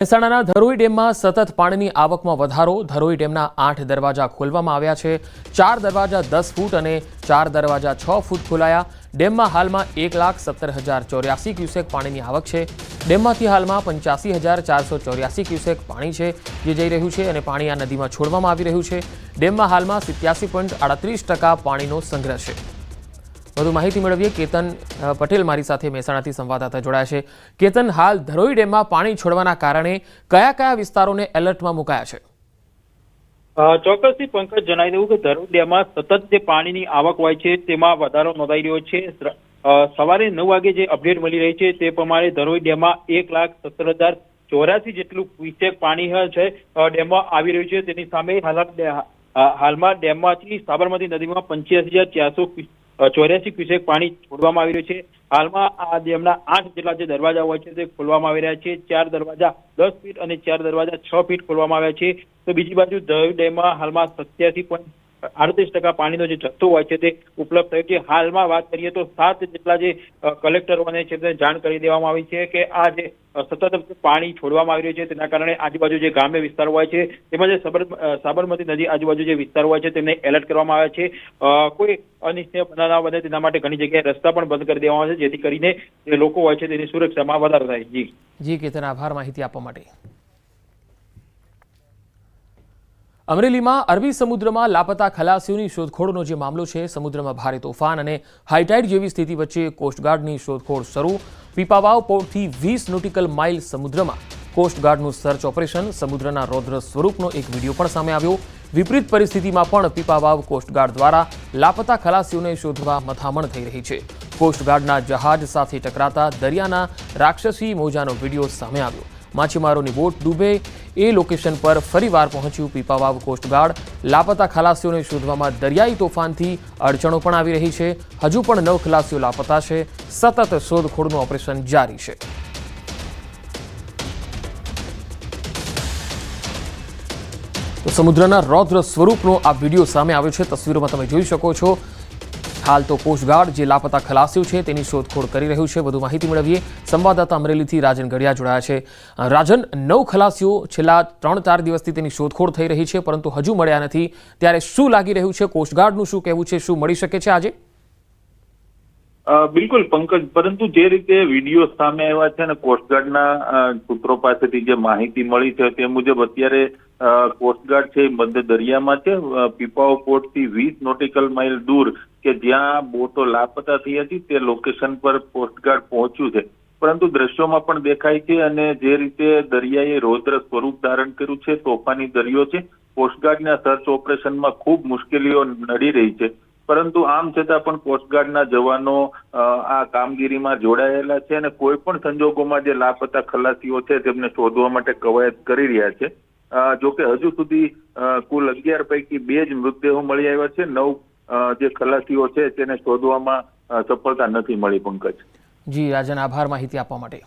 મહેસાણાના ધરોઈ ડેમમાં સતત પાણીની આવકમાં વધારો. ધરોઈ ડેમના 8 દરવાજા ખોલવામાં આવ્યા છે. 4 દરવાજા 10 ફૂટ અને 4 દરવાજા 6 ફૂટ ખોલાયા. ડેમમાં હાલમાં 1,17,084 ક્યુસેક પાણીની આવક છે. ડેમમાંથી હાલમાં 85,484 ક્યુસેક પાણી છે જે જઈ રહ્યું છે અને પાણી આ નદીમાં છોડવામાં આવી રહ્યું છે. ડેમમાં હાલમાં 87.38% પાણીનો સંગ્રહ છે. વધુ માહિતી મેળવીએ. કેતન પટેલ મારી સાથે મહેસાણાથી સંવાદદાતા જોડાયા છે. કેતન, હાલ ધરોઈ ડેમમાં પાણી છોડવાના કારણે કયા કયા વિસ્તારોને એલર્ટમાં મુકાયા છે? ચોક્કસથી પંકજ, જણાવી દઉં કે ધરોઈ ડેમમાં સતત જે પાણીની આવક હોય છે તેમાં વધારો નોંધાઈ રહ્યો છે. સવારે 9 વાગે જે અપડેટ મળી રહી છે તે પ્રમાણે ધરોઈ ડેમમાં 1,17,084 જેટલું ક્યુસેક પાણી છે ડેમમાં આવી રહ્યું છે. તેની સામે હાલમાં ડેમમાંથી સાબરમતી નદીમાં 85,484 ક્યુસેક પાણી છોડવામાં આવી રહ્યું છે. હાલમાં આ ડેમના 8 જેટલા જે દરવાજા હોય છે તે ખોલવામાં આવી રહ્યા છે. 4 દરવાજા 10 ફીટ અને 4 દરવાજા 6 ફીટ ખોલવામાં આવ્યા છે. તો બીજી બાજુ ધરોઈ ડેમમાં હાલમાં 87.38% પાણીનો જે જથ્થો હોય છે તે ઉપલબ્ધ થયો છે. હાલમાં વાત કરીએ તો 7 જેટલા જે કલેક્ટરોને છે તેને જાણ કરી દેવામાં આવી છે કે આ જે સતત પાણી છોડવામાં આવી રહ્યું છે તેના કારણે આજુબાજુ જે ગ્રામ્ય વિસ્તારો હોય છે તેમજ સાબરમતી નદી આજુબાજુ જે વિસ્તારો હોય છે તેમને એલર્ટ કરવામાં આવ્યા છે. કોઈ અનિચ્છનીય બનાવ ના બને તેના માટે ઘણી જગ્યાએ રસ્તા પણ બંધ કરી દેવામાં આવે છે જેથી કરીને જે લોકો હોય છે તેની સુરક્ષામાં વધારો થાય. જી કેતન, આભાર માહિતી આપવા માટે. અમરેલીમાં અરબી સમુદ્રમાં લાપતા ખલાસીઓની શોધખોળનો જે મામલો છે, સમુદ્રમાં ભારે તોફાન અને હાઈટાઇડ જેવી સ્થિતિ વચ્ચે કોસ્ટગાર્ડની શોધખોળ શરૂ. પીપાવાવ પોર્ટથી 20 નોટિકલ માઇલ સમુદ્રમાં કોસ્ટગાર્ડનું સર્ચ ઓપરેશન. સમુદ્રના રૌદ્ર સ્વરૂપનો એક વિડીયો પણ સામે આવ્યો. વિપરીત પરિસ્થિતિમાં પણ પીપાવાવ કોસ્ટગાર્ડ દ્વારા લાપતા ખલાસીઓને શોધવા મથામણ થઈ રહી છે. કોસ્ટગાર્ડના જહાજ સાથે ટકરાતા દરિયાના રાક્ષસી મોજાનો વિડીયો સામે આવ્યો. માછીમારોની બોટ ડૂબે એ લોકેશન પર ફરીવાર પહોંચ્યું પીપાવાવ કોસ્ટગાર્ડ. લાપતા ખલાસીઓને શોધવામાં દરિયાઈ તોફાનથી અડચણો પણ આવી રહી છે. હજુ પણ 9 ખલાસીઓ લાપતા છે. સતત શોધખોળનું ઓપરેશન જારી છે. તો સમુદ્રના રૌદ્ર સ્વરૂપનો આ વિડીયો સામે આવ્યો છે. તસવીરોમાં તમે જોઈ શકો છો. હાલ તો કોસ્ટગાર્ડ જે લાપતા ખલાસીઓ છે તેની શોધખોળ કરી રહ્યું છે. વધુ માહિતી મેળવીએ. સંવાદદાતા અમરેલીથી રાજન ગઢિયા જોડાયા છે. રાજન, 9 ખલાસીઓ છેલ્લા 3-4 દિવસથી તેની શોધખોળ થઈ રહી છે પરંતુ હજુ મળ્યા નથી. ત્યારે શું લાગી રહ્યું છે? કોસ્ટગાર્ડનું શું કહેવું છે? શું મળી શકે છે આજે? બિલકુલ પંકજ, પરંતુ જે રીતે વિડીયો સામે આવ્યા છે અને કોસ્ટગાર્ડના સૂત્રો પાસેથી જે માહિતી મળી છે તે મુજબ અત્યારે કોસ્ટગાર્ડ છે મધ્ય દરિયામાં છે. પીપાવાવ પોર્ટથી 20 નોટિકલ માઇલ દૂર કે જ્યાં બોટો લાપતા થઈ હતી તે લોકેશન પર કોસ્ટગાર્ડ પહોંચ્યું છે. પરંતુ દ્રશ્યોમાં પણ દેખાય છે અને જે રીતે દરિયાએ રૌદ્ર સ્વરૂપ ધારણ કર્યું છે, તોફાની દરિયો છે, કોસ્ટગાર્ડના સર્ચ ઓપરેશનમાં ખૂબ મુશ્કેલીઓ નડી રહી છે. પરંતુ આમ છતાં પણ કોસ્ટગાર્ડના જવાનો આ કામગીરીમાં જોડાયેલા છે અને કોઈ પણ સંજોગોમાં જે લાપતા ખલાસીઓ છે તેમને શોધવા માટે કવાયત કરી રહ્યા છે. જોકે હજુ સુધી કુલ 11 પૈકી 2 જ મૃતદેહો મળી આવ્યા છે. 9 જે ખલાસીઓ છે તેને શોધવામાં સફળતા નથી મળી. પંકજ. જી રાજન, આભાર માહિતી આપવા માટે.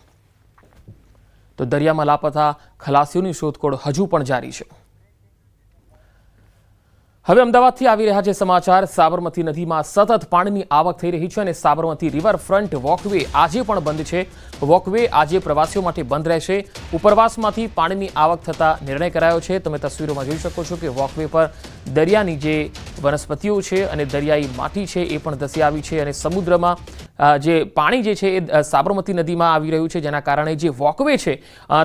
તો દરિયામાં લાપતા ખલાસીઓની શોધખોળ હજુ પણ જારી છે. હવે અમદાવાદથી આવી રહ્યા છે સમાચાર. સાબરમતી નદીમાં સતત પાણીની આવક થઈ રહી છે અને સાબરમતી રિવરફ્રન્ટ વોકવે આજે પણ બંધ છે. વોકવે આજે પ્રવાસીઓ માટે બંધ રહેશે. ઉપરવાસમાંથી પાણીની આવક થતા નિર્ણય કરાયો છે. તમે તસવીરોમાં જોઈ શકો છો કે વોકવે પર દરિયાની જે વનસ્પતિઓ છે અને દરિયાઈ માટી છે એ પણ ધસી આવી છે અને સમુદ્રમાં જે પાણી જે છે એ સાબરમતી નદીમાં આવી રહ્યું છે, જેના કારણે જે વોકવે છે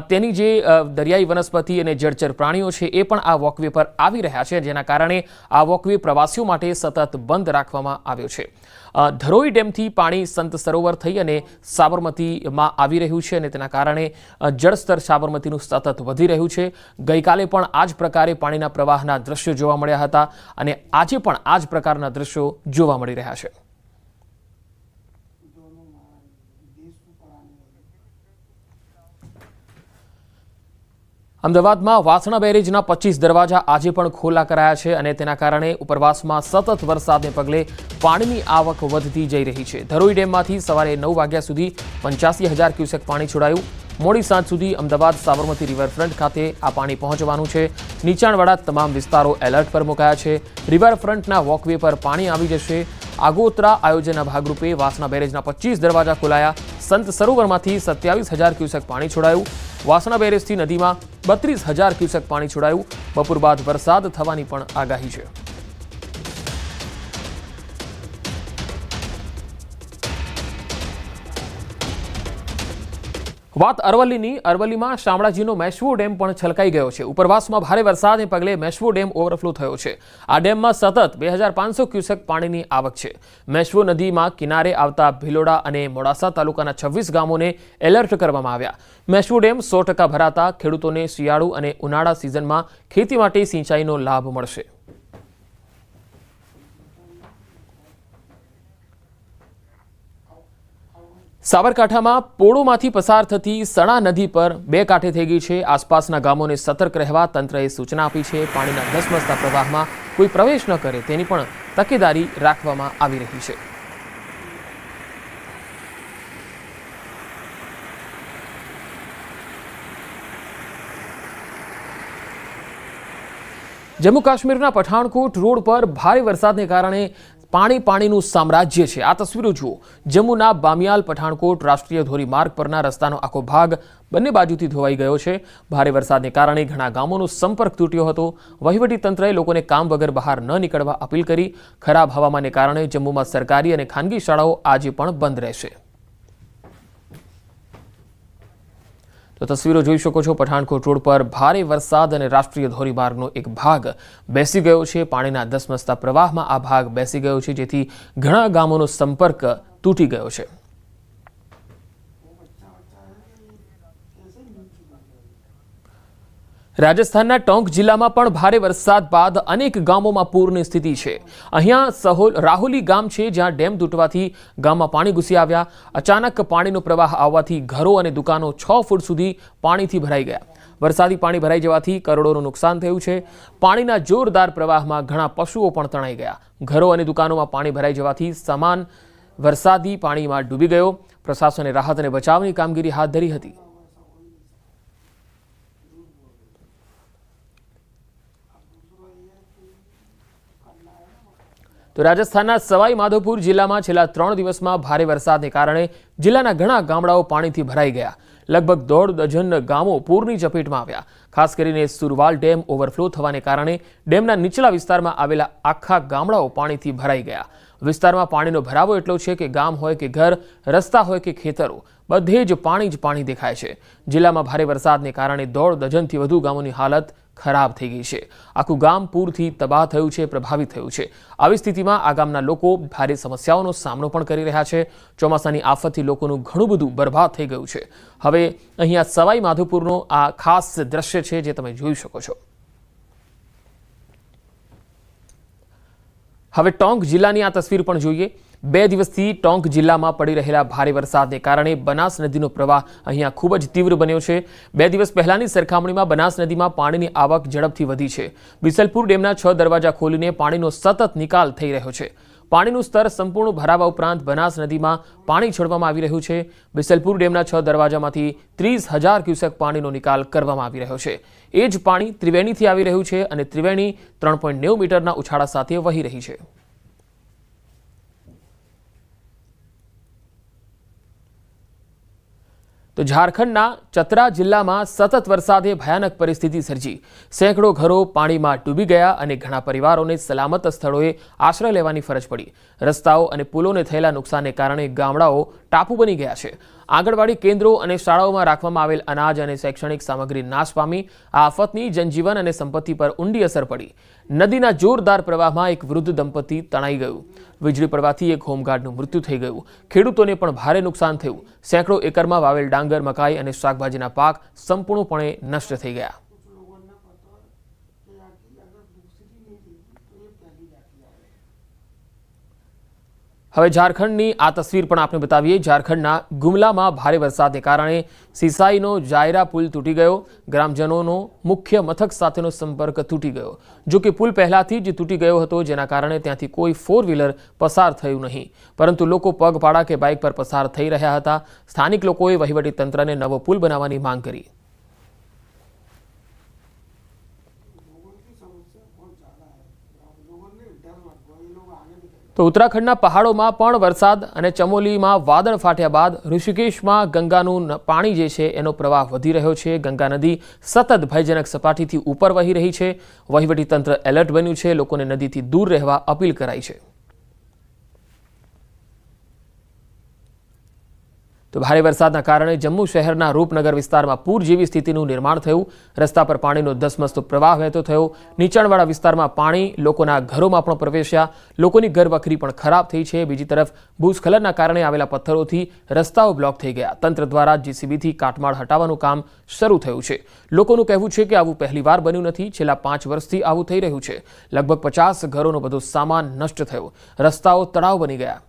તેની જે દરિયાઈ વનસ્પતિ અને જળચર પ્રાણીઓ છે એ પણ આ વોકવે પર આવી રહ્યા છે, જેના કારણે આ વોકવે પ્રવાસીઓ માટે સતત બંધ રાખવામાં આવ્યો છે. ધરોઈ ડેમથી પાણી સંત સરોવર થઈ અને સાબરમતીમાં આવી રહ્યું છે અને તેના કારણે જળસ્તર સાબરમતીનું સતત વધી રહ્યું છે. ગઈકાલે પણ આ જ પ્રકારે પાણીના પ્રવાહના દ્રશ્યો જોવા મળ્યા હતા અને આજે પણ આ જ પ્રકારના દ્રશ્યો જોવા મળી રહ્યા છે. અમદાવાદમાં વાસણા બેરેજના 25 દરવાજા આજે પણ ખોલા કરાયા છે અને તેના કારણે ઉપરવાસમાં સતત વરસાદને પગલે પાણીની આવક વધતી જઈ રહી છે. ધરોઈ ડેમમાંથી સવારે 9 વાગ્યા સુધી 85,000 ક્યુસેક પાણી છોડાયું. મોડી સાંજ સુધી અમદાવાદ સાબરમતી રિવરફ્રન્ટ ખાતે આ પાણી પહોંચવાનું છે. નીચાણવાળા તમામ વિસ્તારો એલર્ટ પર મુકાયા છે. રિવરફ્રન્ટના વોકવે પર પાણી આવી જશે. આગોતરા આયોજનના ભાગરૂપે વાસણા બેરેજના 25 દરવાજા ખોલાયા. સંત સરોવરમાંથી 27,000 ક્યુસેક પાણી છોડાયું. વાસણા બેરેજથી નદીમાં 32,000 ક્યુસેક પાણી છોડાયું. બપોર બાદ વરસાદ થવાની પણ આગાહી છે. વાત અરવલ્લીની. અરવલ્લીમાં શામળાજીનો મેશ્વો ડેમ પણ છલકાઈ ગયો છે. ઉપરવાસમાં ભારે વરસાદને પગલે મેશ્વો ડેમ ઓવરફ્લો થયો છે. આ ડેમમાં સતત 2,500 ક્યુસેક પાણીની આવક છે. મેશ્વો નદીમાં કિનારે આવતા ભિલોડા અને મોડાસા તાલુકાના 26 ગામોને એલર્ટ કરવામાં આવ્યા. મેશ્વો ડેમ 100% ભરાતા ખેડૂતોને શિયાળુ અને ઉનાળા સિઝનમાં ખેતી માટે સિંચાઈનો લાભ મળશે. સાબરકાંઠામાં પોળોમાંથી પસાર થતી સણા નદી પર 2 કાંઠે થઈ ગઈ છે. આસપાસના ગામોને સતર્ક રહેવા તંત્રએ સૂચના આપી છે. પાણીના ધસમસતા પ્રવાહમાં કોઈ પ્રવેશ ન કરે તેની પણ તકેદારી રાખવામાં આવી રહી છે. જમ્મુ કાશ્મીરના પઠાણકોટ રોડ પર ભારે વરસાદને કારણે પાણીનું સામ્રાજ્ય છે. આ તસવીરો જુઓ. જમ્મુના બામિયાલ પઠાણકોટ રાષ્ટ્રીય ધોરીમાર્ગ પરના રસ્તાનો આખો ભાગ બંને બાજુથી ધોવાઈ ગયો છે. ભારે વરસાદને કારણે ઘણા ગામોનો સંપર્ક તૂટ્યો હતો. વહીવટીતંત્રએ લોકોને કામ વગર બહાર ન નીકળવા અપીલ કરી. ખરાબ હવામાનને કારણે જમ્મુમાં સરકારી અને ખાનગી શાળાઓ આજે પણ બંધ રહેશે. તો તસવીરો જોઈ શકો છો. પઠાણકોટ રોડ પર ભારે વરસાદ અને રાષ્ટ્રીય ધોરીમાર્ગનો એક ભાગ બેસી ગયો છે. પાણીના ધસમસતા પ્રવાહમાં આ ભાગ બેસી ગયો છે, જેથી ઘણા ગામોનો સંપર્ક તૂટી ગયો છે. રાજસ્થાનના ટોંક જિલ્લામાં પણ ભારે વરસાદ બાદ અનેક ગામોમાં પૂરની સ્થિતિ છે. અહીંયા રાહોલી ગામ છે, જ્યાં ડેમ તૂટવાથી ગામમાં પાણી ઘૂસી આવ્યા. અચાનક પાણીનો પ્રવાહ આવવાથી ઘરો અને દુકાનો 6 ફૂટ સુધી પાણીથી ભરાઈ ગયા. વરસાદી પાણી ભરાઈ જવાથી કરોડોનું નુકસાન થયું છે. પાણીના જોરદાર પ્રવાહમાં ઘણા પશુઓ પણ તણાઈ ગયા. ઘરો અને દુકાનોમાં પાણી ભરાઈ જવાથી સામાન વરસાદી પાણીમાં ડૂબી ગયો. પ્રશાસને રાહત અને બચાવની કામગીરી હાથ ધરી હતી. તો રાજસ્થાનના સવાઈ માધોપુર જિલ્લામાં છેલ્લા 3 દિવસમાં ભારે વરસાદને કારણે જિલ્લાના ઘણા ગામડાઓ પાણીથી ભરાઈ ગયા. લગભગ 1.5 ડઝન ગામો પૂરની ચપેટમાં આવ્યા. ખાસ કરીને સુરવાલ ડેમ ઓવરફ્લો થવાને કારણે ડેમના નીચલા વિસ્તારમાં આવેલા આખા ગામડાઓ પાણીથી ભરાઈ ગયા. વિસ્તારમાં પાણીનો ભરાવો એટલો છે કે ગામ હોય કે ઘર, રસ્તા હોય કે ખેતરો, બધે જ પાણી દેખાય છે. જિલ્લામાં ભારે વરસાદને કારણે 1.5 ડઝનથી વધુ ગામોની હાલત ખરાબ થઈ ગઈ છે. આખું ગામ પૂરથી તબાહ થયું છે, પ્રભાવિત થયું છે. આવી સ્થિતિમાં આ ગામના લોકો ભારે સમસ્યાઓનો સામનો પણ કરી રહ્યા છે. ચોમાસાની આફતથી લોકોનું ઘણું બધું બરબાદ થઈ ગયું છે. હવે અહીંયા સવાઈ માધોપુરનો આ ખાસ દ્રશ્ય છે, જે તમે જોઈ શકો છો. હવે ટોંક જિલ્લાની આ તસવીર પણ જોઈએ. 2 દિવસથી ટોંક જિલ્લામાં પડી રહેલા ભારે વરસાદને કારણે બનાસ નદીનો પ્રવાહ અહીંયા ખૂબ જ તીવ્ર બન્યો છે. 2 દિવસ પહેલાની સરખામણીમાં બનાસ નદીમાં પાણીની આવક ઝડપથી વધી છે. બિસલપુર ડેમના 6 દરવાજા ખોલીને પાણીનો સતત નિકાલ થઈ રહ્યો છે. પાણીનું સ્તર સંપૂર્ણ ભરાવા ઉપરાંત બનાસ નદીમાં પાણી છોડવામાં આવી રહ્યું છે. બિસલપુર ડેમના 6 દરવાજામાંથી 30,000 ક્યુસેક પાણીનો નિકાલ કરવામાં આવી રહ્યો છે. એ જ પાણી ત્રિવેણીથી આવી રહ્યું છે અને ત્રિવેણી 3.90 મીટરના ઉછાળા સાથે વહી રહી છે. તો ઝારખંડના ચતરા જિલ્લામાં સતત વરસાદે ભયાનક પરિસ્થિતિ સર્જી. સેંકડો ઘરો પાણીમાં ડૂબી ગયા અને ઘણા પરિવારોને સલામત સ્થળોએ આશ્રય લેવાની ફરજ પડી. રસ્તાઓ અને પુલોને થયેલા નુકસાનને કારણે ગામડાઓ ટાપુ બની ગયા છે. આંગણવાડી કેન્દ્રો અને શાળાઓમાં રાખવામાં આવેલ અનાજ અને શૈક્ષણિક સામગ્રી નાશ પામી. આ આફતની જનજીવન અને સંપત્તિ પર ઊંડી અસર પડી. નદીના જોરદાર પ્રવાહમાં એક વૃદ્ધ દંપતી તણાઈ ગયું. વીજળી પડવાથી એક હોમગાર્ડનું મૃત્યુ થઈ ગયું. ખેડૂતોને પણ ભારે નુકસાન થયું. સેંકડો એકરમાં વાવેલ ડાંગર, મકાઈ અને શાકભાજીના પાક સંપૂર્ણપણે નષ્ટ થઈ ગયા. હવે ઝારખંડની આ તસવીર પણ આપણે બતાવીએ. ઝારખંડના ગુમલામાં ભારે વરસાદને કારણે સિસાઈનો જાયરા પુલ તૂટી ગયો. ગ્રામજનોનો મુખ્ય મથક સાથેનો સંપર્ક તૂટી ગયો. જો કે પુલ પહેલાથી જ તૂટી ગયો હતો, જેના કારણે ત્યાંથી કોઈ 4 વ્હીલર પસાર થયું નહીં, પરંતુ લોકો પગપાળા કે બાઇક પર પસાર થઈ રહ્યા હતા. સ્થાનિક લોકોએ વહીવટીતંત્રને નવો પુલ બનાવવાની માંગ કરી. તો ઉત્તરાખંડના પહાડોમાં પણ વરસાદ અને ચમોલીમાં વાદળ ફાટ્યા બાદ ઋષિકેશમાં ગંગાનું પાણી જે છે એનો પ્રવાહ વધી રહ્યો છે. ગંગા નદી સતત ભયજનક સપાટીથી ઉપર વહી રહી છે. વહીવટીતંત્ર એલર્ટ બન્યું છે. લોકોને નદીથી દૂર રહેવા અપીલ કરાઈ છે. તો ભારે વરસાદના કારણે જમ્મુ શહેરના રૂપનગર વિસ્તારમાં પૂર જેવી સ્થિતિનું નિર્માણ થયું. રસ્તા પર પાણીનો ધસમસતો પ્રવાહ વહેતો થયો. નીચાણવાળા વિસ્તારમાં પાણી લોકોના ઘરોમાં પણ પ્રવેશ્યા. લોકોની ઘરવખરી પણ ખરાબ થઈ છે. બીજી તરફ ભૂસ્ખલનના કારણે આવેલા પથ્થરોથી રસ્તાઓ બ્લોક થઈ ગયા. તંત્ર દ્વારા જીસીબીથી કાટમાળ હટાવવાનું કામ શરૂ થયું છે. લોકોનું કહેવું છે કે આવું પહેલીવાર બન્યું નથી. છેલ્લા 5 વર્ષથી આવું થઈ રહ્યું છે. લગભગ 50 ઘરોનો બધો સામાન નષ્ટ થયો. રસ્તાઓ તળાવ બની ગયા.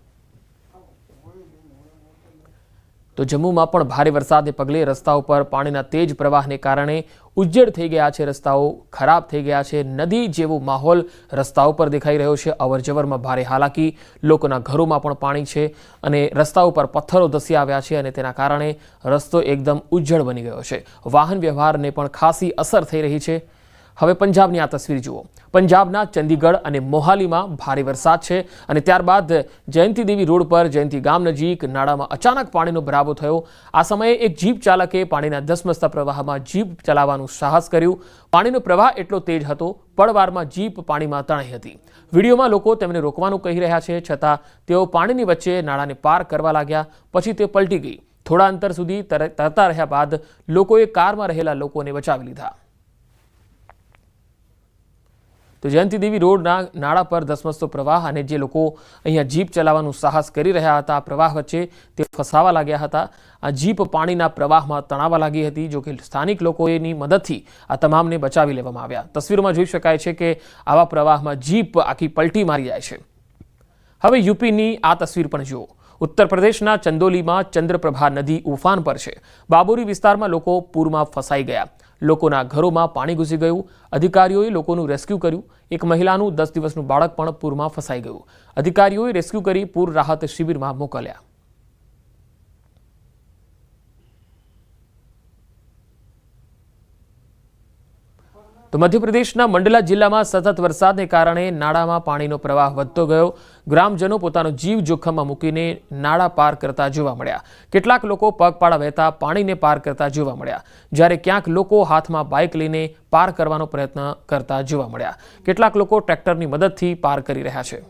તો જમ્મુમાં પણ ભારે વરસાદને પગલે રસ્તાઓ પર પાણીના તેજ પ્રવાહને કારણે ઉજ્જડ થઈ ગયા છે. રસ્તાઓ ખરાબ થઈ ગયા છે. નદી જેવો માહોલ રસ્તાઓ પર દેખાઈ રહ્યો છે. અવરજવરમાં ભારે હાલાકી. લોકોના ઘરોમાં પણ પાણી છે અને રસ્તાઓ પર પથ્થરો ધસી આવ્યા છે અને તેના કારણે રસ્તો એકદમ ઉજ્જડ બની ગયો છે. વાહન વ્યવહારને પણ ખાસી અસર થઈ રહી છે. હવે પંજાબની આ તસવીર જુઓ. પંજાબના ચંદીગઢ અને મોહાલીમાં ભારે વરસાદ છે અને ત્યારબાદ જયંતિ દેવી રોડ પર જયંતિ ગામ નજીક નાળામાં અચાનક પાણીનો ભરાવો થયો. આ સમયે એક જીપ ચાલકે પાણીના ધસમસતા પ્રવાહમાં જીપ ચલાવવાનું સાહસ કર્યું. પાણીનો પ્રવાહ એટલો તેજ હતો, પળવારમાં જીપ પાણીમાં તણાઈ હતી. વિડીયોમાં લોકો તેમને રોકવાનું કહી રહ્યા છે, છતાં તેઓ પાણીની વચ્ચે નાળાને પાર કરવા લાગ્યા. પછી તે પલટી ગઈ. થોડા અંતર સુધી તરતા રહ્યા બાદ લોકોએ કારમાં રહેલા લોકોને બચાવી લીધા. તો જયંતિ દેવી રોડના નાળા પર ધસમસતો પ્રવાહ અને જે લોકો અહીંયા જીપ ચલાવવાનું સાહસ કરી રહ્યા હતા આ પ્રવાહ વચ્ચે તે ફસાવા લાગ્યા હતા. આ જીપ પાણીના પ્રવાહમાં તણાવા લાગી હતી. જો કે સ્થાનિક લોકોની મદદથી આ તમામને બચાવી લેવામાં આવ્યા. તસવીરમાં જોઈ શકાય છે કે આવા પ્રવાહમાં જીપ આખી પલટી મારી જાય છે. હવે યુપીની આ તસવીર પણ જુઓ. ઉત્તર પ્રદેશના ચંદોલીમાં ચંદ્રપ્રભા નદી ઉફાન પર છે. બાબોરી વિસ્તારમાં લોકો પૂરમાં ફસાઈ ગયા. લોકોના ઘરોમાં પાણી ઘૂસી ગયું. અધિકારીઓએ લોકોનું રેસ્ક્યુ કર્યું. એક મહિલાનું 10 દિવસનું બાળક પણ પૂરમાં ફસાઈ ગયું. અધિકારીઓએ રેસ્ક્યુ કરી પૂર રાહત શિબિરમાં મોકલ્યા. તો મધ્યપ્રદેશના મંડલા જિલ્લામાં સતત વરસાદને કારણે નાળામાં પાણીનો પ્રવાહ વધતો ગયો. ગ્રામજનો પોતાનો જીવ જોખમમાં મૂકીને નાળા પાર કરતા જોવા મળ્યા. કેટલાક લોકો પગપાળા વહેતા પાણીને પાર કરતા જોવા મળ્યા, જ્યારે ક્યાંક લોકો હાથમાં બાઇક લઈને પાર કરવાનો પ્રયત્ન કરતા જોવા મળ્યા. કેટલાક લોકો ટ્રેક્ટરની મદદથી પાર કરી રહ્યા છે.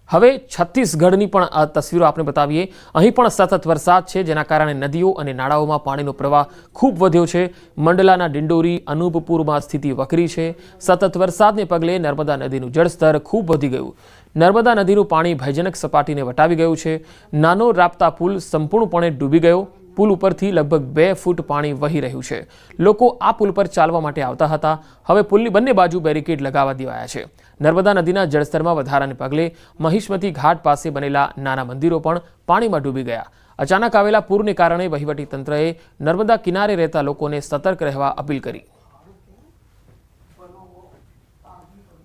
હવે છત્તીસગઢની પણ આ તસવીરો આપણે બતાવીએ. અહીં પણ સતત વરસાદ છે, જેના કારણે નદીઓ અને નાળાઓમાં પાણીનો પ્રવાહ ખૂબ વધ્યો છે. મંડલાના ડિંડોરી અનુપપુરમાં સ્થિતિ વકરી છે. સતત વરસાદને પગલે નર્મદા નદીનું જળસ્તર ખૂબ વધી ગયું. નર્મદા નદીનું પાણી ભયજનક સપાટીને વટાવી ગયું છે. નાનો રાપ્તા પુલ સંપૂર્ણપણે ડૂબી ગયો. પુલ ઉપરથી લગભગ 2 ફૂટ પાણી વહી રહ્યું છે. લોકો આ પુલ પર ચાલવા માટે આવતા હતા. હવે પુલની બંને બાજુ બેરિકેડ લગાવવા દેવાયા છે. નર્મદા નદીના જળસ્તરમાં વધારાને પગલે મહિષ્મતી ઘાટ પાસે બનેલા નાના મંદિરો પણ પાણીમાં ડૂબી ગયા. અચાનક આવેલા પૂરને કારણે વહીવટીતંત્રએ નર્મદા કિનારે રહેતા લોકોને સતર્ક રહેવા અપીલ કરી.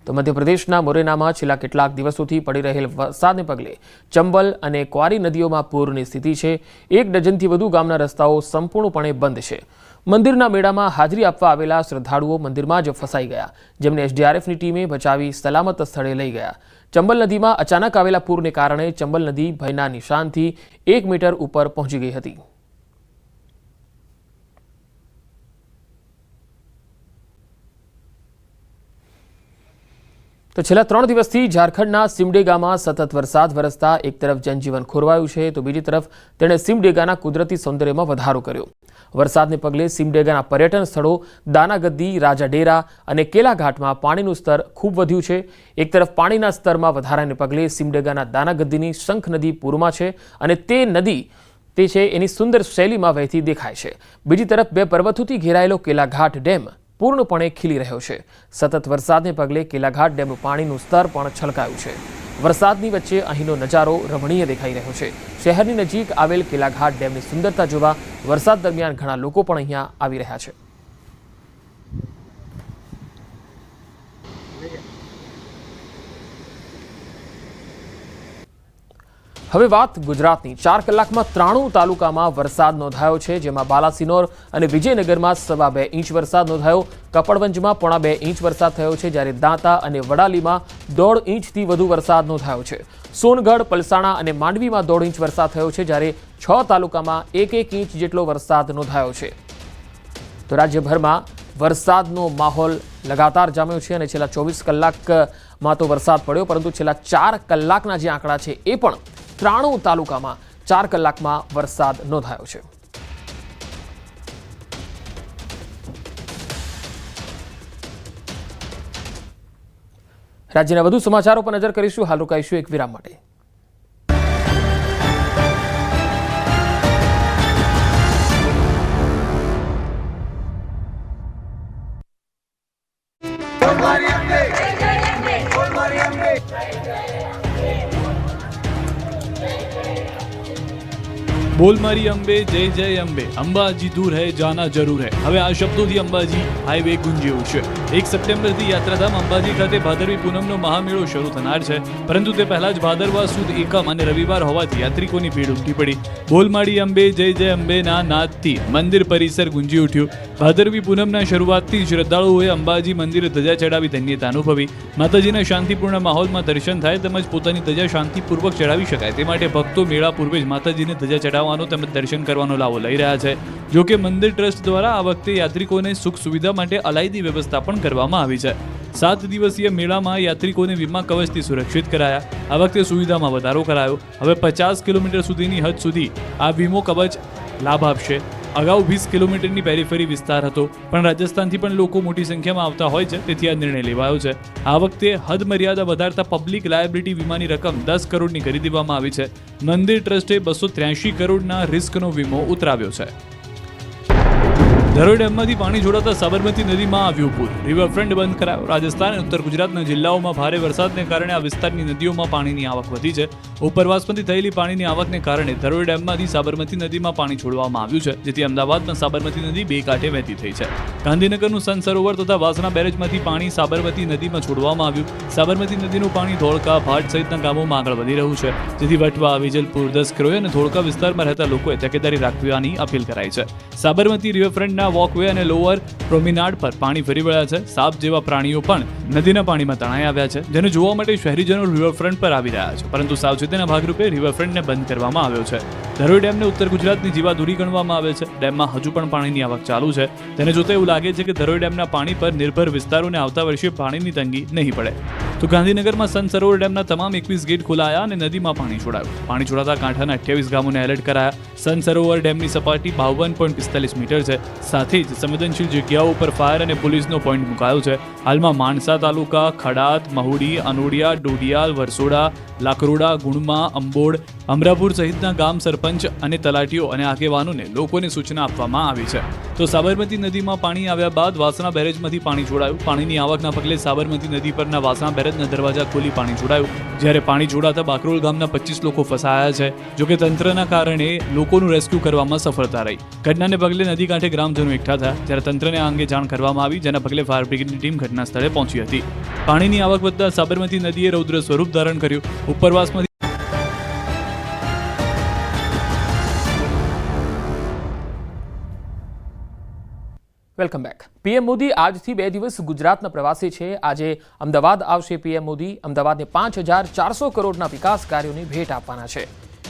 તો મધ્યપ્રદેશના મોરેનામાં છેલ્લા કેટલાક દિવસોથી પડી રહેલ વરસાદને પગલે ચંબલ અને ક્વારી નદીઓમાં પૂરની સ્થિતિ છે. 1 ડઝનથી વધુ ગામના રસ્તાઓ સંપૂર્ણપણે બંધ છે. મંદિરના મેળામાં હાજરી આપવા આવેલા શ્રદ્ધાળુઓ મંદિરમાં જ ફસાઈ ગયા, જેમને એસડીઆરએફની ટીમે બચાવી સલામત સ્થળે લઈ ગયા. ચંબલ નદીમાં અચાનક આવેલા પૂરને કારણે ચંબલ નદી ભયના નિશાનથી 1 મીટર ઉપર પહોંચી ગઈ હતી. તો છેલ્લા 3 દિવસથી ઝારખંડના સિમડેગામાં સતત વરસાદ વરસતા એક તરફ જનજીવન ખોરવાયું છે, તો બીજી તરફ તેણે સિમડેગાના કુદરતી સૌંદર્યમાં વધારો કર્યો. વરસાદને પગલે સિમડેગાના પર્યટન સ્થળો દાનાગદ્દી, રાજાડેરા અને કેલાઘાટમાં પાણીનું સ્તર ખૂબ વધ્યું છે. એક તરફ પાણીના સ્તરમાં વધારાને પગલે સિમડેગાના દાનાગદ્દીની શંખ નદી પૂરમાં છે અને તે નદી છે એની સુંદર શૈલીમાં વહેતી દેખાય છે. બીજી તરફ 2 પર્વતોથી ઘેરાયેલો કેલાઘાટ ડેમ પૂર્ણપણે ખીલી રહ્યો છે. સતત વરસાદને પગલે કેલાઘાટ ડેમનું પાણીનું સ્તર પણ છલકાયું છે. વરસાદની વચ્ચે અહીંનો નજારો રમણીય દેખાઈ રહ્યો છે. શહેરની નજીક આવેલ કેલાઘાટ ડેમની સુંદરતા જોવા વરસાદ દરમિયાન ઘણા લોકો પણ અહીંયા આવી રહ્યા છે. હવે વાત ગુજરાતની 4 કલાકમાં 93 તાલુકામાં વરસાદ નોંધાયો છે, જેમાં બાલાસિનોર અને વિજયનગરમાં 2.25 ઇંચ વરસાદ નોંધાયો, કપડવંજમાં 0.25 ઇંચ વરસાદ થયો છે, જ્યારે દાંતા અને વડાલીમાં 1.5 ઇંચથી વધુ વરસાદ નોંધાયો છે. સોનગઢ, પલસાણા અને માંડવીમાં 1.5 ઇંચ વરસાદ થયો છે, જ્યારે 6 તાલુકામાં 1 ઇંચ જેટલો વરસાદ નોંધાયો છે. તો રાજ્યભરમાં વરસાદનો માહોલ લગાતાર જામ્યો છે અને છેલ્લા 24 કલાકમાં તો વરસાદ પડ્યો, પરંતુ છેલ્લા 4 કલાકના જે આંકડા છે એ પણ 93 તાલુકામાં 4 કલાકમાં વરસાદ નોંધાયો છે. રાજ્યના વધુ સમાચારો પર નજર કરીશું. હાલ રોકાઈશું એક વિરામ માટે. बोल मारी अंबे जय जय अंबे, अंबाजी दूर है जाना जरूर है. હવે આ શબ્દોથી અંબાજી હાઈવે ગુંજી ઉઠશે. 1 સપ્ટેમ્બરથી યાત્રાધામ અંબાજી ખાતે ભાદરવી પૂનમનો મહામેળો શરૂ થનાર છે, પરંતુ તે પહેલા જ ભાદરવા સુદ એકમ અને રવિવાર હોવાથી યાત્રિકોની ભીડ ઉમટી પડી. બોલ મારી અંબે જય જય અંબેના નાદથી મંદિર પરિસર ગુંજી ઉઠ્યું. ભાદરવી પૂનમના શરૂઆતથી શ્રદ્ધાળુઓએ અંબાજી મંદિરે ધજા ચડાવી ધન્યતા અનુભવી. માતાજીના શાંતિપૂર્ણ માહોલમાં દર્શન થાય તેમજ પોતાની ધજા શાંતિપૂર્વક ચડાવી શકાય તે માટે ભક્તો મેળા પૂર્વે જ માતાજીને ધજા ચડાવવાનો તેમજ દર્શન કરવાનો લાવો લઈ રહ્યા છે. જો કે મંદિર ટ્રસ્ટ દ્વારા આ વખતે યાત્રિકોને સુખ સુવિધા માટે અલાયદી વ્યવસ્થા પણ કરવામાં આવી છે. 7 દિવસીય મેળામાં યાત્રિકોને વીમા કવચથી સુરક્ષિત કરાયા. આ વખતે સુવિધામાં વધારો કરાયો. હવે 50 કિલોમીટર સુધીની હદ સુધી આ વીમો કવચ લાભ આપશે. અગાઉ 20 કિલોમીટરની પેરીફેરી વિસ્તાર હતો, પણ રાજસ્થાનથી પણ લોકો મોટી સંખ્યામાં આવતા હોય છે, તેથી આ નિર્ણય લેવાયો છે. આ વખતે હદ મર્યાદા વધારતા પબ્લિક લાયબિલિટી વીમાની રકમ 10 કરોડની કરી દેવામાં આવી છે. મંદિર ટ્રસ્ટે 283 કરોડના રિસ્કનો વીમો ઉતરાવ્યો છે. ધરોઈ ડેમમાંથી પાણી છોડાતા સાબરમતી નદીમાં આવ્યું પૂર. રિવરફ્રન્ટ બંધ કરાયો. રાજસ્થાન અને ઉત્તર ગુજરાતના જિલ્લાઓમાં ભારે વરસાદને કારણે આ વિસ્તારની નદીઓમાં પાણીની આવક વધી છે. ઉપરવાસમાંથી થયેલી પાણીની આવકને કારણે ધરોઈ ડેમમાંથી સાબરમતી નદીમાં પાણી છોડવામાં આવ્યું છે, જેથી અમદાવાદમાં સાબરમતી નદી 2 કાંઠે વહેતી થઈ છે. ગાંધીનગરનું સન સરોવર તથા વાસણા બેરેજમાંથી પાણી સાબરમતી નદીમાં છોડવામાં આવ્યું. સાબરમતી નદીનું પાણી ધોળકા, ભાટ સહિતના ગામોમાં આગળ વધી રહ્યું છે, જેથી વટવા, વિજલપુર, દસક્રોય અને ધોળકા વિસ્તારમાં રહેતા લોકોએ તકેદારી રાખવાની અપીલ કરાઈ છે. સાબરમતી રિવરફ્રન્ટના વોકવે અને લોઅર પ્રોમિનાડ પર પાણી ફરી વળ્યા છે. સાપ જેવા પ્રાણીઓ પણ નદીના પાણીમાં તણાઈ આવ્યા છે, જેને જોવા માટે શહેરીજનો રિવરફ્રન્ટ પર આવી રહ્યા છે, પરંતુ સાવચેતીના ભાગરૂપે રિવરફ્રન્ટને બંધ કરવામાં આવ્યો છે. ધરોઈ ડેમને ઉત્તર ગુજરાતની જીવાદોરી ગણવામાં આવે છે. ડેમમાં હજુ પણ પાણીની આવક ચાલુ છે. તેને જોતા એવું લાગે છે કે ધરોઈ ડેમના પાણી પર નિર્ભર વિસ્તારોને આવતા વર્ષે પાણીની તંગી નહીં પડે. તો ગાંધીનગરમાં સન સરોવર ડેમના તમામ 21 ગેટ ખોલાયા અને નદીમાં પાણી છોડાયું. પાણી છોડાતા કાંઠાના 28 ગામોને એલર્ટ કરાયા. સન સરોવર ડેમની સપાટી 52.45 મીટર છે. સાથે જ સંવેદનશીલ જગ્યાઓ પર ફાયર અને પોલીસનો પોઈન્ટ મુકાયો છે. હાલમાં માણસા તાલુકા, ખડાત, મહુડી, અનોડિયા, ડોડિયાલ, વરસોડા, લાકરોડા, ગુણમા, અંબોડ, અમરાપુર સહિતના ગામ સરપંચ અને તલાટીઓ અને આગેવાનોને લોકોને સૂચના આપવામાં આવી છે. તો સાબરમતી નદીમાં પાણી આવ્યા બાદ વાસણા બેરેજમાંથી પાણી છોડાયું. પાણીની આવકના પગલે સાબરમતી નદી પરના વાસણા બેરેજના દરવાજા ખોલી પાણી છોડાયું. જ્યારે પાણી છોડાતા બાકરોલ ગામના 25 લોકો ફસાયા છે. જોકે તંત્રના કારણે લોકોનું રેસ્ક્યુ કરવામાં સફળતા રહી. ઘટનાને પગલે નદી કાંઠે ગ્રામજનો એકઠા થયા, જ્યારે તંત્રને આ અંગે જાણ કરવામાં આવી, જેના પગલે ફાયર બ્રિગેડની ટીમ ઘટના સ્થળે પહોંચી હતી. પાણીની આવક વધતા સાબરમતી નદીએ રૌદ્ર સ્વરૂપ ધારણ કર્યું. ઉપરવાસમાંથી વેલકમ બેક. પીએમ મોદી આજથી 2 દિવસ ગુજરાતના પ્રવાસે છે. આજે અમદાવાદ આવશે પીએમ મોદી. અમદાવાદને 5400 કરોડના વિકાસ કાર્યોની ભેટ આપવાના છે.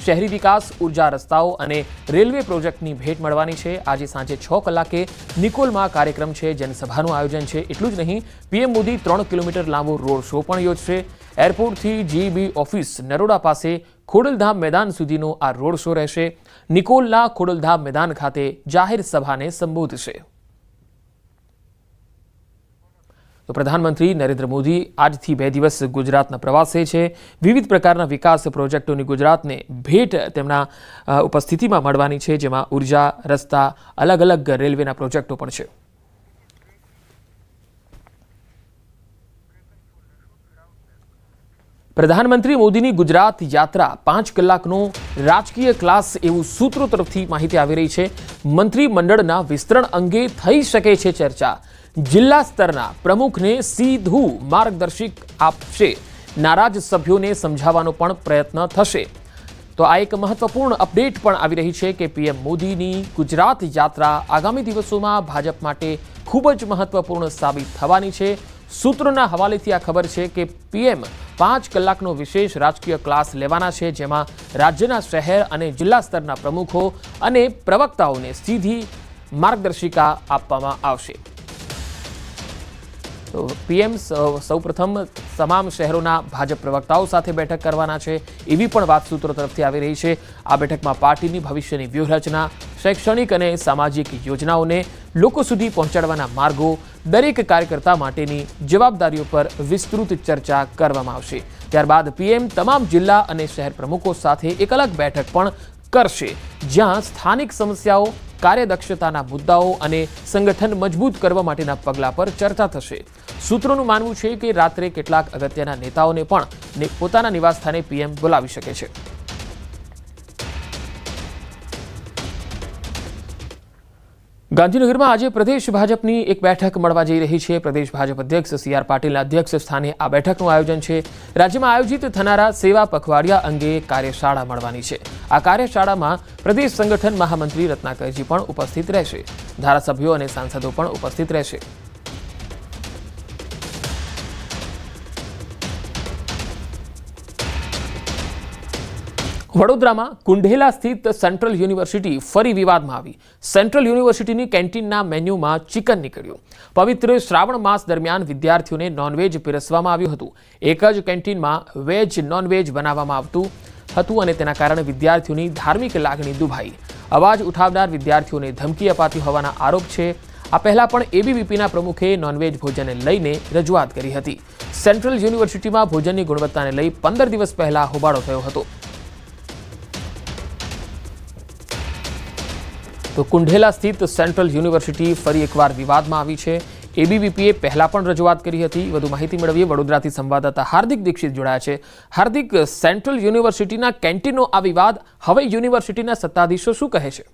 શહેરી વિકાસ, ઉર્જા, રસ્તાઓ અને રેલવે પ્રોજેક્ટની ભેટ મળવાની છે. આજે સાંજે 6 કલાકે નિકોલમાં કાર્યક્રમ છે, જનસભાનું આયોજન છે. એટલું જ નહીં, પીએમ મોદી 3 કિલોમીટર લાંબો રોડ શો પણ યોજશે. એરપોર્ટથી જીબી ઓફિસ નરોડા પાસે ખોડલધામ મેદાન સુધીનો આ રોડ શો રહેશે. નિકોલના ખોડલધામ મેદાન ખાતે જાહેર સભાને સંબોધશે. તો પ્રધાનમંત્રી નરેન્દ્ર મોદી આજથી 2 દિવસ ગુજરાતના પ્રવાસે છે. વિવિધ પ્રકારના વિકાસ પ્રોજેક્ટોની ગુજરાતને ભેટ તેમના ઉપસ્થિતિમાં મળવાની છે, જેમાં ઉર્જા, રસ્તા, અલગ અલગ રેલવેના પ્રોજેક્ટો પણ છે. પ્રધાનમંત્રી મોદીની ગુજરાત યાત્રા 5 કલાકનો રાજકીય ક્લાસ એવું સૂત્રો તરફથી માહિતી આવી રહી છે. મંત્રીમંડળના વિસ્તરણ અંગે થઈ શકે છે ચર્ચા. જિલ્લા સ્તરના પ્રમુખને સીધું માર્ગદર્શક આપશે. નારાજ સભ્યોને સમજાવવાનો પણ પ્રયત્ન થશે. તો આ એક મહત્વપૂર્ણ અપડેટ પણ આવી રહી છે કે પીએમ મોદીની ગુજરાત યાત્રા આગામી દિવસોમાં ભાજપ માટે ખૂબ જ મહત્વપૂર્ણ સાબિત થવાની છે। સૂત્રોના હવાલેથી આ ખબર છે કે પીએમ 5 કલાકનો વિશેષ રાજકીય ક્લાસ લેવાના છે, જેમાં રાજ્યના શહેર અને જિલ્લા સ્તરના પ્રમુખો અને પ્રવક્તાઓને સીધી માર્ગદર્શિકા આપવામાં આવશે। તો પીએમ સૌપ્રથમ તમામ શહેરોના ભાજપ પ્રવક્તાઓ સાથે બેઠક કરવાના છે, એવી પણ વાત સૂત્રો તરફથી આવી રહી છે। આ બેઠકમાં પાર્ટીની ભવિષ્યની વ્યૂહરચના, શૈક્ષણિક અને સામાજિક યોજનાઓને લોકો સુધી પહોંચાડવાના માર્ગો, દરેક કાર્યકર્તા માટેની જવાબદારીઓ પર વિસ્તૃત ચર્ચા કરવામાં આવશે। ત્યારબાદ પીએમ તમામ જિલ્લા અને શહેર પ્રમુખો સાથે એક અલગ બેઠક પણ કરશે, જ્યાં સ્થાનિક સમસ્યાઓ, કાર્યદક્ષતાના મુદ્દાઓ અને સંગઠન મજબૂત કરવા માટેના પગલાં પર ચર્ચા થશે। સૂત્રોનું માનવું છે કે રાત્રે કેટલાક અગત્યના નેતાઓને પણ પોતાના નિવાસસ્થાને પીએમ બોલાવી શકે છે। ગાંધીનગરમાં આજે પ્રદેશ ભાજપની એક બેઠક મળવા જઈ રહી છે। પ્રદેશ ભાજપ અધ્યક્ષ સી.આર. પાટીલના અધ્યક્ષ સ્થાને આ બેઠકનું આયોજન છે। રાજ્યમાં આયોજિત થનારા સેવા પખવાડિયા અંગે કાર્યશાળા મળવાની છે। આ કાર્યશાળામાં પ્રદેશ સંગઠન મહામંત્રી રત્નાકરજી પણ ઉપસ્થિત રહેશે। ધારાસભ્યો અને સાંસદો પણ ઉપસ્થિત રહેશે। વડોદરામાં કુંઢેલા સ્થિત સેન્ટ્રલ યુનિવર્સિટી ફરી વિવાદમાં આવી। સેન્ટ્રલ યુનિવર્સિટીની કેન્ટીનના મેન્યુમાં ચિકન નીકળ્યું। પવિત્ર શ્રાવણ માસ દરમિયાન વિદ્યાર્થીઓને નોનવેજ પીરસવામાં આવ્યું હતું। એક જ કેન્ટીનમાં વેજ નોનવેજ બનાવવામાં આવતું હતું અને તેના કારણે વિદ્યાર્થીઓની ધાર્મિક લાગણી દુભાઈ। અવાજ ઉઠાવનાર વિદ્યાર્થીઓને ધમકી અપાતી હોવાના આરોપ છે। આ પહેલા પણ એબીવીપીના પ્રમુખે નોનવેજ ભોજનને લઈને રજૂઆત કરી હતી। સેન્ટ્રલ યુનિવર્સિટીમાં ભોજનની ગુણવત્તાને લઈ 15 દિવસ પહેલા હોબાળો થયો હતો। તો કુંઢેલા સ્થિત સેન્ટ્રલ યુનિવર્સિટી ફરી એકવાર વિવાદમાં આવી છે। એબીવીપીએ પહેલા પણ રજૂઆત કરી હતી। વધુ માહિતી મેળવીએ, વડોદરાથી સંવાદદાતા હાર્દિક દીક્ષિત જોડાયા છે। હાર્દિક, સેન્ટ્રલ યુનિવર્સિટીના કેન્ટીનનો આ વિવાદ, હવે યુનિવર્સિટીના સત્તાધીશો શું કહે છે?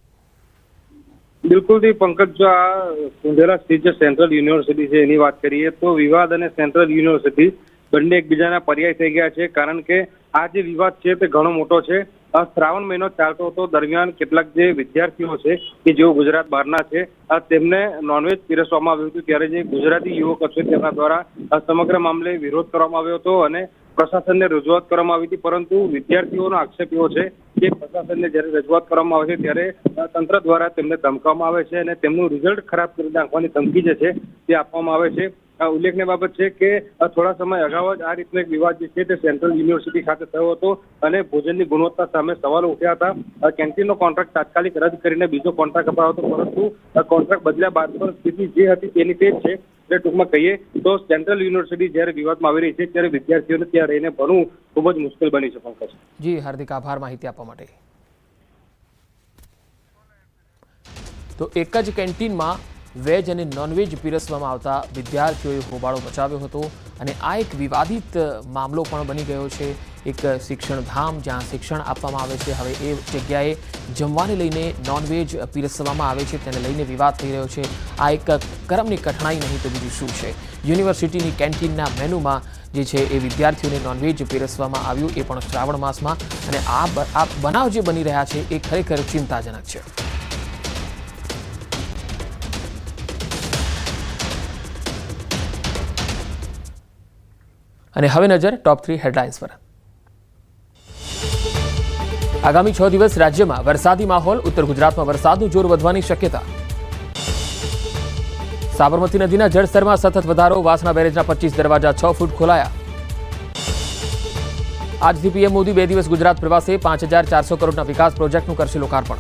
બિલકુલથી પંકજ, જો આ કુંઢેલા સ્થિત જે સેન્ટ્રલ યુનિવર્સિટી છે એની વાત કરીએ તો વિવાદ અને સેન્ટ્રલ યુનિવર્સિટી બંને એકબીજાના પર્યાય થઈ ગયા છે, કારણ કે આ જે વિવાદ છે તે ઘણો મોટો છે। શ્રાવણ મહિનો ચાલતો હતો, દરમિયાન કેટલાક જે વિદ્યાર્થીઓ છે કે જેઓ ગુજરાત બહારના છે તેમને નોનવેજ પીરસવામાં આવ્યું હતું, ત્યારે જે ગુજરાતી યુવકો છે તેમના દ્વારા સમગ્ર મામલે વિરોધ કરવામાં આવ્યો હતો અને પ્રશાસનને રજૂઆત કરવામાં આવી હતી। પરંતુ વિદ્યાર્થીઓનો આક્ષેપ એવો છે કે પ્રશાસનને જ્યારે રજૂઆત કરવામાં આવે છે ત્યારે તંત્ર દ્વારા તેમને ધમકાવવામાં આવે છે અને તેમનું રિઝલ્ટ ખરાબ કરી નાખવાની ધમકી જે છે તે આપવામાં આવે છે। ઉલ્લેખનીય બાબત છે કે થોડા સમય અગાઉ જ આ રીતનો એક વિવાદ જે છે તે સેન્ટ્રલ યુનિવર્સિટી ખાતે થયો હતો અને ભોજનની ગુણવત્તા સામે સવાલો ઉઠ્યા હતા। કેન્ટીનનો કોન્ટ્રાક્ટ તાત્કાલિક રદ કરીને બીજો કોન્ટ્રાક્ટ અપાયો હતો, પરંતુ કોન્ટ્રાક્ટ બદલ્યા બાદ પણ સ્થિતિ જે હતી તેની તે જ છે। એટલે ટૂંકમાં કહીએ તો સેન્ટ્રલ યુનિવર્સિટી જ્યારે વિવાદમાં આવી રહી છે ત્યારે વિદ્યાર્થીઓને ત્યાં રહીને ભણવું ખૂબ જ મુશ્કેલ બની છે। પંકજ જી હાર્દિક, આભાર માહિતી આપવા માટે। તો એક જ કેન્ટીનમાં વેજ અને નોનવેજ પીરસવામાં આવતા વિદ્યાર્થીઓએ હોબાળો મચાવ્યો હતો અને આ એક વિવાદિત મામલો પણ બની ગયો છે। એક શિક્ષણધામ જ્યાં શિક્ષણ આપવામાં આવે છે, હવે એ જગ્યાએ જમવાને લઈને નોનવેજ પીરસવામાં આવે છે, તેને લઈને વિવાદ થઈ રહ્યો છે। આ એક કર્મની કઠણાઈ નહીં તો બીજું શું છે? યુનિવર્સિટીની કેન્ટીનના મેનુમાં જે છે એ વિદ્યાર્થીઓને નોનવેજ પીરસવામાં આવ્યું, એ પણ શ્રાવણ માસમાં, અને આ બનાવ જે બની રહ્યા છે એ ખરેખર ચિંતાજનક છે। અને હવે નજર ટોપ 3 હેડલાઇન્સ પર। આગામી 6 દિવસ રાજ્યમાં વરસાદી માહોલ, ઉત્તર ગુજરાતમાં વરસાદનું જોર વધવાની શક્યતા। સાબરમતી નદીના જળસ્તરમાં સતત વધારો, વાસણા બેરેજના 25 દરવાજા 6 ફૂટ ખોલાયા। આજથી પીએમ મોદી 2 દિવસ ગુજરાત પ્રવાસે 5400 કરોડના વિકાસ પ્રોજેક્ટનું કરશે લોકાર્પણ।